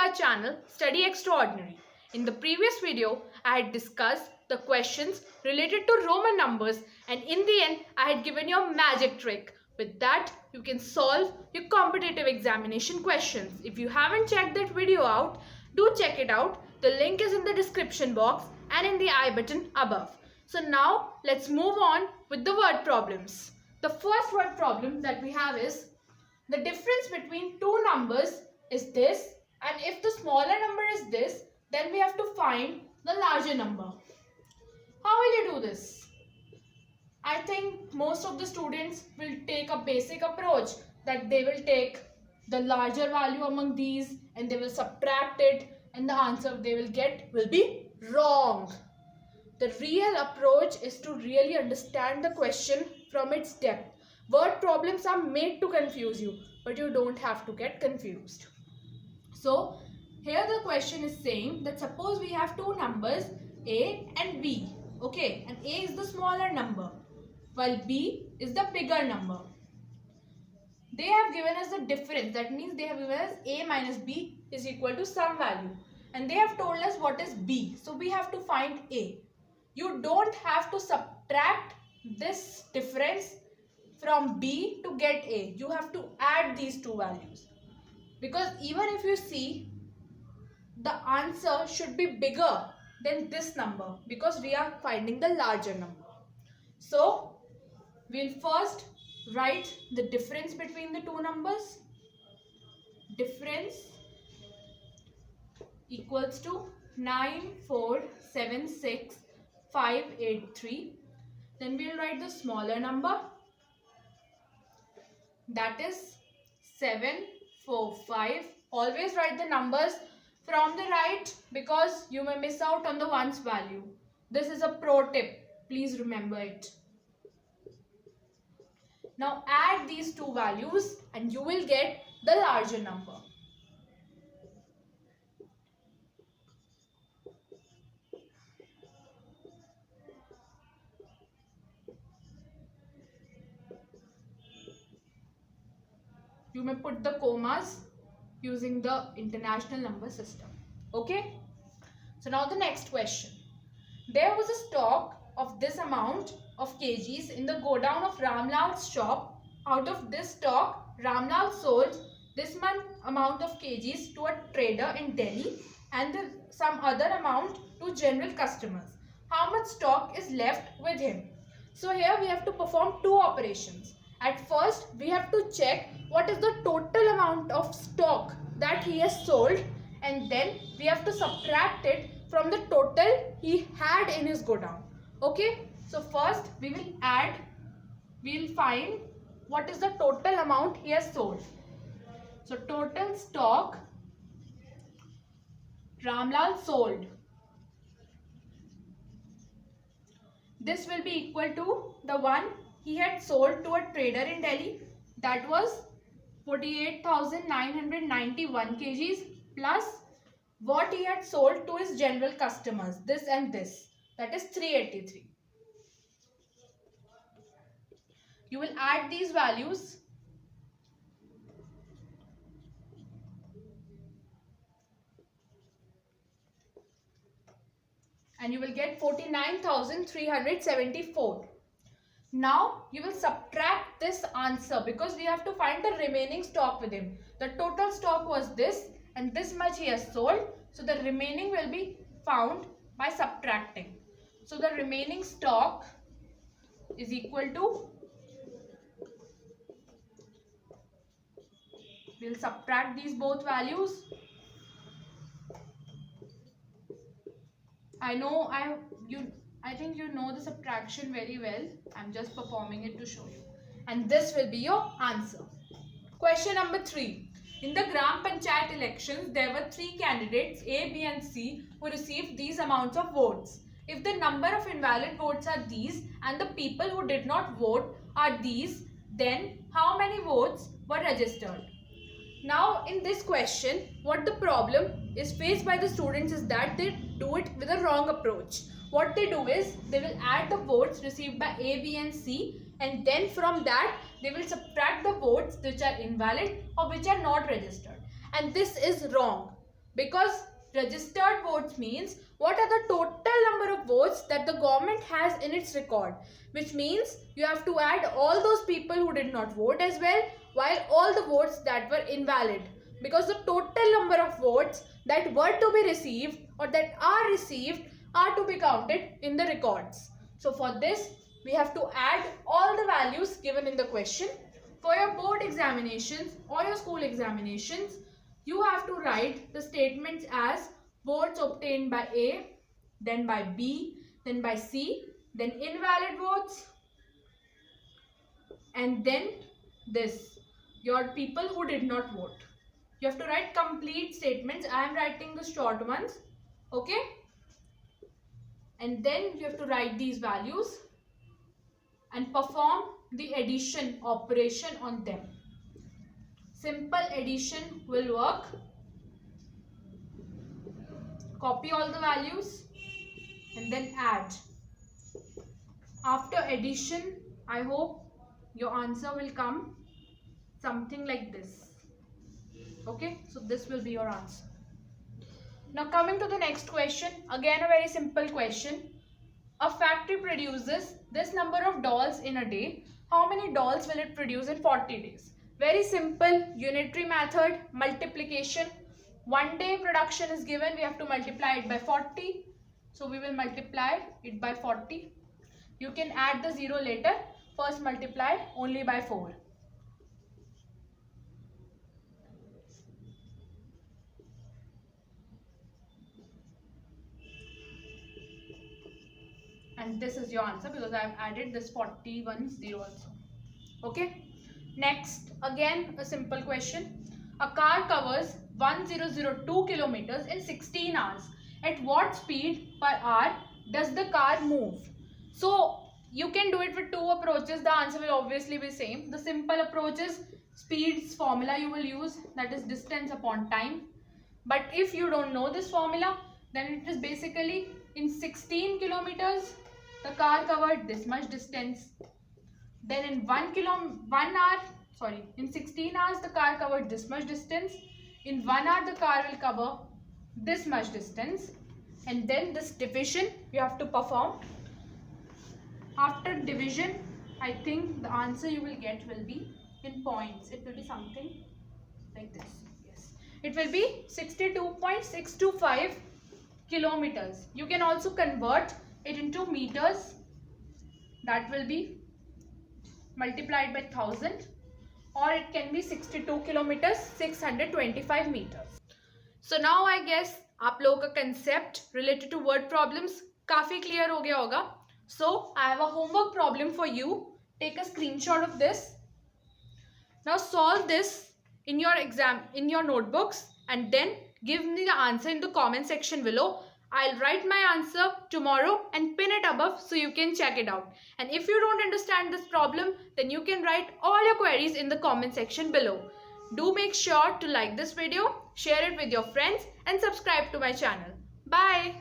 our channel Study Extraordinary. In the previous video, I had discussed the questions related to Roman numbers, and in the end, I had given you a magic trick. With that, you can solve your competitive examination questions. If you haven't checked that video out, do check it out. The link is in the description box and in the I button above. So now, let's move on with the word problems. The first word problem that we have is the difference between two numbers is this, and if the smaller number is this, then we have to find the larger number. How will you do this? I think most of the students will take a basic approach, that they will take the larger value among these and they will subtract it, and the answer they will get will be wrong. The real approach is to really understand the question from its depth. Word problems are made to confuse you, but you don't have to get confused. So, here the question is saying that suppose we have two numbers A and B. Okay, and A is the smaller number while B is the bigger number. They have given us the difference. That means they have given us A minus B is equal to some value. And they have told us what is B. So, we have to find A. You don't have to subtract this difference from B to get A. You have to add these two values. Because even if you see, the answer should be bigger than this number because we are finding the larger number. So, we'll first write the difference between the two numbers. Difference equals to 9476583. Then we'll write the smaller number, that is 745. Always write the numbers from the right because you may miss out on the ones value. This is a pro tip. Please remember it. Now add these two values and you will get the larger number. You may put the commas using the international number system. Okay? So now the next question. There was a stock of this amount of kgs in the godown of Ramlal's shop. Out of this stock, Ramlal sold this amount of kgs to a trader in Delhi and some other amount to general customers. How much stock is left with him? So here we have to perform two operations. At first, we have to check what is the total amount of stock that he has sold, and then we have to subtract it from the total he had in his godown. Okay, so first we will find what is the total amount he has sold. So total stock Ramlal sold. This will be equal to the one he had sold to a trader in Delhi, that was 48,991 kgs plus what he had sold to his general customers, this and this, that is 383. You will add these values and you will get 49,374. Now you will subtract this answer because we have to find the remaining stock with him. The total stock was this and this much he has sold. So the remaining will be found by subtracting. So the remaining stock is equal to, we will subtract these both values. I think you know the subtraction very well. I'm just performing it to show you. And this will be your answer. Question number 3. In the Gram Panchayat elections, there were 3 candidates A, B and C who received these amounts of votes. If the number of invalid votes are these and the people who did not vote are these, then how many votes were registered? Now in this question, what the problem is faced by the students is that they do it with a wrong approach. What they do is, they will add the votes received by A, B and C, and then from that they will subtract the votes which are invalid or which are not registered. And this is wrong. Because registered votes means what are the total number of votes that the government has in its record, which means you have to add all those people who did not vote as well, while all the votes that were invalid, because the total number of votes that were to be received or that are received are to be counted in the records. So for this we have to add all the values given in the question. For your board examinations or your school examinations, you have to write the statements as votes obtained by A, then by B, then by C, then invalid votes, and then this, your people who did not vote. You have to write complete statements. I am writing the short ones, okay? And then you have to write these values and perform the addition operation on them. Simple addition will work. Copy all the values and then add. After addition, I hope your answer will come something like this. Okay, so this will be your answer. Now coming to the next question, again a very simple question. A factory produces this number of dolls in a day. How many dolls will it produce in 40 days? Very simple unitary method, multiplication. 1 day production is given, we have to multiply it by 40. So we will multiply it by 40. You can add the 0 later. First multiply only by 4. And this is your answer because I have added this 41 also. Okay. Next, again a simple question. A car covers 1002 kilometers in 16 hours. At what speed per hour does the car move? So you can do it with two approaches. The answer will obviously be same. The simple approach is speed's formula you will use, that is distance upon time. But if you don't know this formula, then it is basically in 16 kilometers the car covered this much distance. Then in 16 hours the car covered this much distance. In 1 hour the car will cover this much distance. And then this division you have to perform. After division, I think the answer you will get will be in points. It will be something like this. Yes, it will be 62.625 kilometers. You can also convert it into meters. That will be multiplied by 1000, or it can be 62 kilometers, 625 meters. So now I guess आप लोगों का concept related to word problems काफी clear हो गया होगा. So I have a homework problem for you. Take a screenshot of this. Now solve this in your exam, in your notebooks, and then give me the answer in the comment section below. I'll write my answer tomorrow and pin it above so you can check it out. And if you don't understand this problem, then you can write all your queries in the comment section below. Do make sure to like this video, share it with your friends, and subscribe to my channel. Bye.